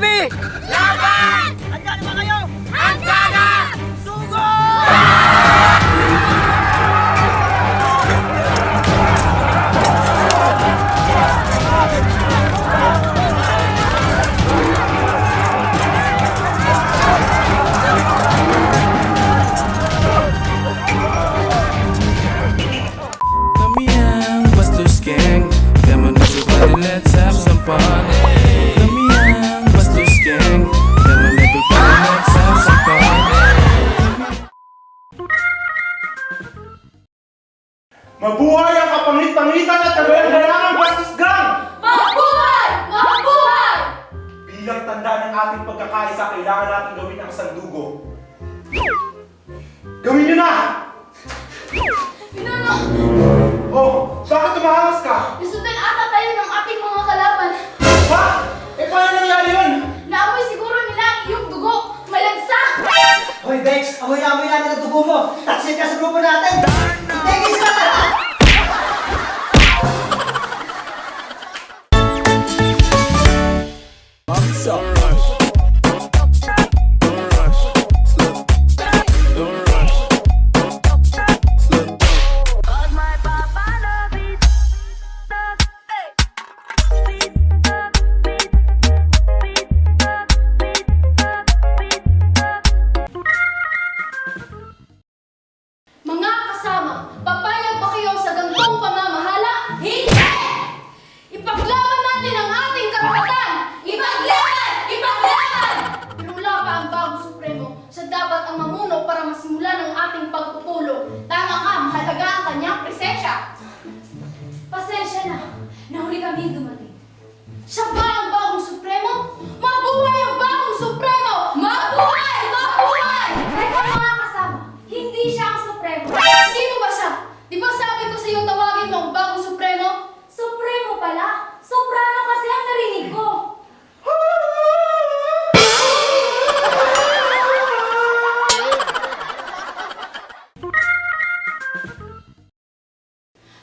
KKB! Laban! Handa na ba kayo? Handa na! Sugo! Kami ang Bastos Gang. Come on everybody, let's have some fun. Kami ang Bastos Gang. Come on everybody, let's have some fun. Mabuhay ang kapangit-pangitan at kabayan-bayanang Bastos Gang! Mabuhay! Mabuhay! Bilang tanda ng ating pagkakaisa, kailangan natin gawin ang sandugo. Gawin nyo na! Pinuno! Oh, bakit tumahangas ka? Isutin ata tayo ng ating mga kalaban. Ha? Eh, paano nangyari yun? Naamoy siguro nila ang iyong dugo. Malagsak! Hoy Bex, amoy na amoy natin ang dugo mo. Taksin ka sa grupo natin. Tigil sila lahat! Mga kasama, papayag ba kayo sa gantong pamamahala? Hindi! Ipaglaban natin ang ating karapatan! Ipaglaban! Ipaglaban! Pero wala pa ang bagong supremo. Siya dapat ang mamuno para masimulan ang ating pagpupulong. Tama ka, mahalaga ang kanyang presensya. Pasensya na, nahuli kami dumating. Siya ba ang bagong supremo? Mabuhay ang bagong supremo! Mabuhay! Mabuhay! Teka mga kasama, hindi siya ang supremo. Sino ba siya? Di ba sabi ko sa iyo tawagin mo ang bagong supremo? Supremo pala. Soprano kasi ang narinig ko.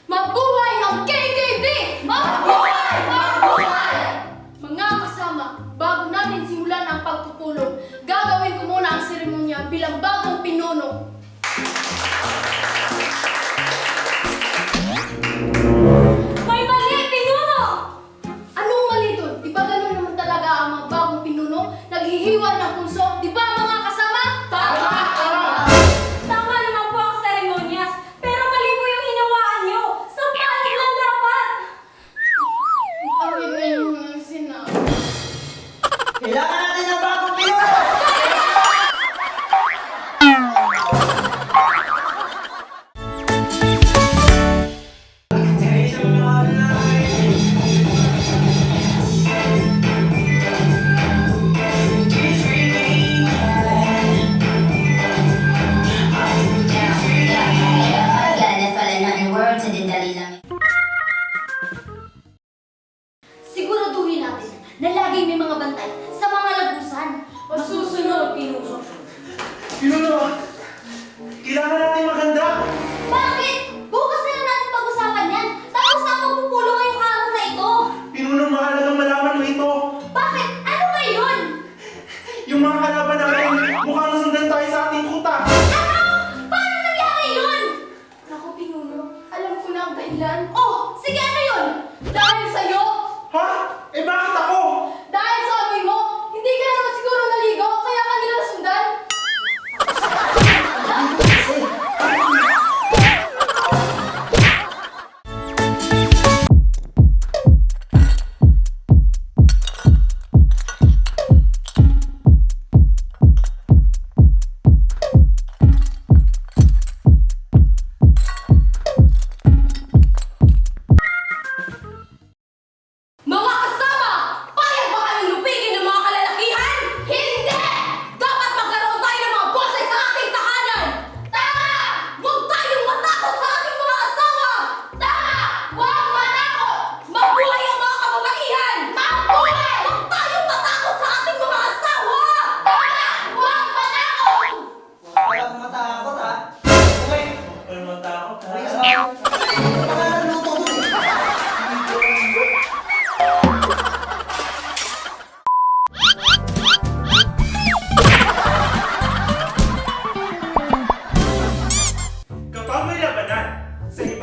Mabuhay ang KKB! Mabuhay! Mabuhay! Mga kasama, bago natin simulan ang pagpupulong, gagawin ko muna ang seremonya bilang bagong pinuno. May mali, pinuno! Anong mali dun? Di ba ganun naman talaga ang mga bagong pinuno? Naghihiwan ng pulso? Di ba mga kasama? Tama! Tama naman po ang seremonyas, pero mali po yung hinawaan nyo. Sa panig lang dapat. Akin na yung sinabi. Kailangan natin ng bagong pinuno! That's all I know in words and in dali lang. Siguraduhin natin na laging may mga bantay sa mga lagusan. Masusunod, pinuno. Pinuno, kailangan natin maganda. Bakit? Bukas na lang natin pag-usapan yan. Tapos na ang magpupulong ngayong araw na ito. Pinuno, mahalagang malaman mo ito. Bakit? Ano ngayon? Yung mga kalaban natin, mukhang nasundan tayo sa ating kuta. Ano? Paano nangyari yun? Naku, pinuno. Alam ko na ang dahilan. Oh, sige, ano yun? Dahil sa'yo. Ha? Eh, bakit ako? Dahil sa amoy mo. Hindi ka naman siguro naligo, kaya ka nila nasundan.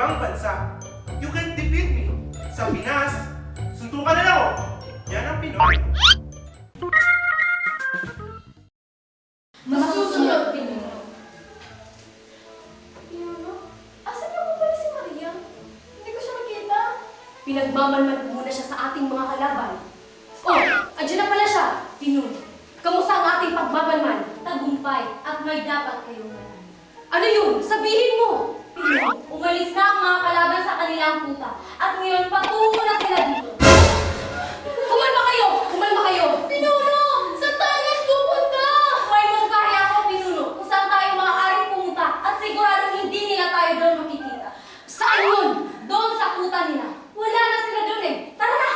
ibang bansa. You can't defeat me. Sa Pinas, suntukan na lang ako. Yan ang Pinoy. Masusunod, Pinuno. Pinuno? Asan na po pala si Maria? Hindi ko siya nakita. Pinagmamalman muna siya sa ating mga kalaban. Oh, andyan na pala siya, Pinuno. Kamusta ang ating pagmamalman? Tagumpay at may dapat kayong manalo. Ano yun? Sabihin mo! Pinuno, umalis na ang mga kalaban sa kanilang kuta at ngayon patungo na sila dito. Kumalma kayo! Kumalma kayo! Pinuno! Saan tayo pupunta? May mungkahi ako, Pinuno, kung saan tayo maaaring pumunta at siguradong hindi nila tayo doon makikita. Saan yun? Doon sa kuta nila. Wala na sila doon eh. Tara na!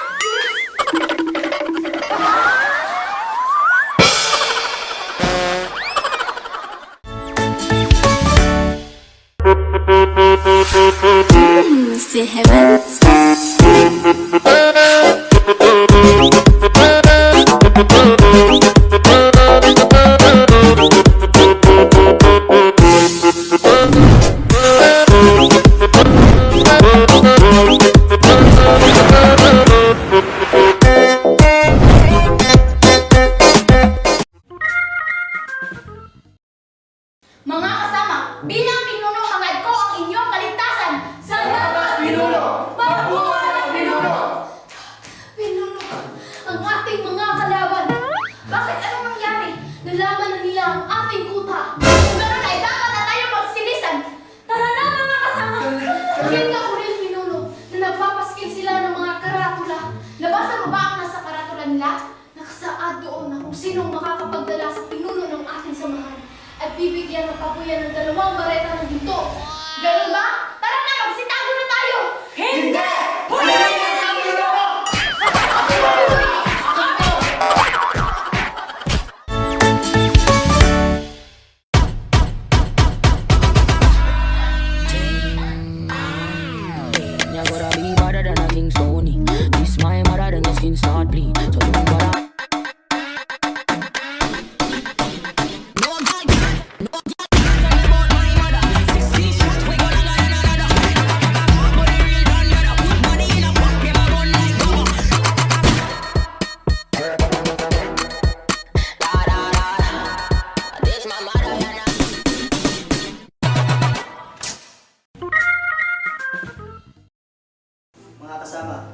C'est heaven. Mga kasama, bilang Pinuno, hangad ko ang inyong kaligtasan. Salamat, Pinuno! Mabuhay ang Pinuno! Pinuno, ang ating mga kalaban. Bakit anong nangyari? Nalaman na nila ang ating kuta. Kung gano'n ay dapat na tayo magsilisan. Tara na mga kasama! Nakita ko rin, Pinuno, na nagpapaskil sila ng mga karatula. Nabasa mo ba ang nasa karatula nila? Nakasaad doon na kung sinong makakapagdala sa Pinuno ng ating samahan at bibigyan ng kapuyan ng 2 bareta ng ginto. Ganun ba? Tara na, magsitago na tayo! Hindi! You gotta be better than a King Sony. This my mother than your skin start bleed. So you gotta. Mga kasama,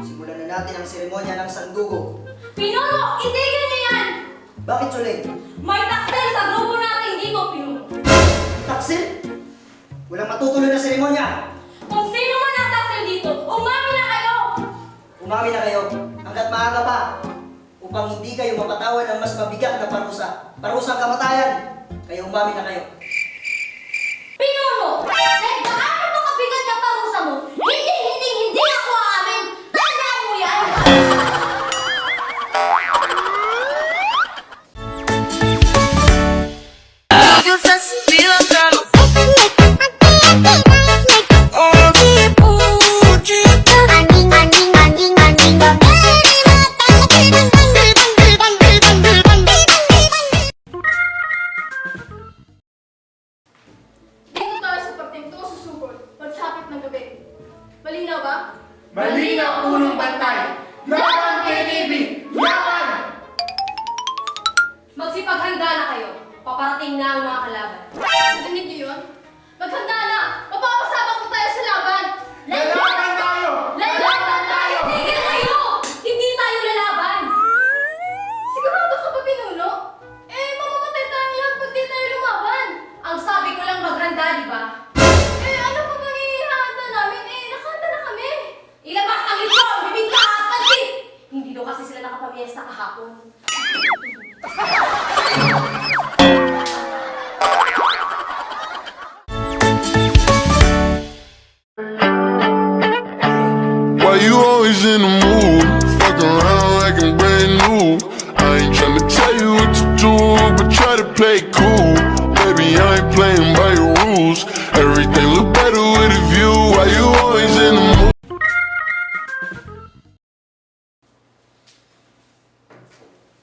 simulan na natin ang seremonya ng sandugo. Pinuno, itigil niyo yan! Bakit, Chuleng? May taksil sa grupo natin dito, Pinuno. Taksil? Walang matutuloy na seremonya. Kung sino man ang taksil dito, umami na kayo! Umami na kayo hanggat maaga pa upang hindi kayo mapatawan ng mas mabigat na parusa. Parusang kamatayan. Kaya umami na kayo. Pinuno! Kahit gaano mo kabigat ang parusa mo, hindi ako aamin! Tandaan mo yan! Dito tayo sa parteng to susugod, pagsapit ng gabi. Malinaw ba? Malinaw, punong bantay! Laban KTV! Laban! Magsipaghanda na kayo. Paparating na ang mga kalaban. Narinig niyo yun? Maghanda na! Mapapasabak mo tayo sa laban! Lalaban tayo! Lalaban tayo! Tigil kayo! Hindi tayo lalaban! Sigurado ka ba, Pinuno? Mamamatay tayo lahat pag di tayo lumaban! Ang sabi ko lang maghanda, di ba? Ano pa bang ihahanda namin? Nakahanda na kami! Ilabas ang lechon, bibingka at pansit! Hindi daw kasi sila nakapamiesta kahapon. Why you always in the mood? Fuck around like I'm brand new. I ain't tryna tell you what to do, but try to play it cool. Baby, I ain't playing by your rules. Everything look better with a view. Why you always in the mood?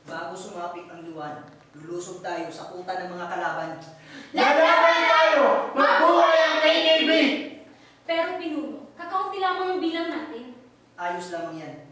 Bago sumapit ang luwan, lulusog tayo sa kuta ng mga kalaban. Lalaban tayo! Mabuhay ang KTV! Pero ayos lamang yan.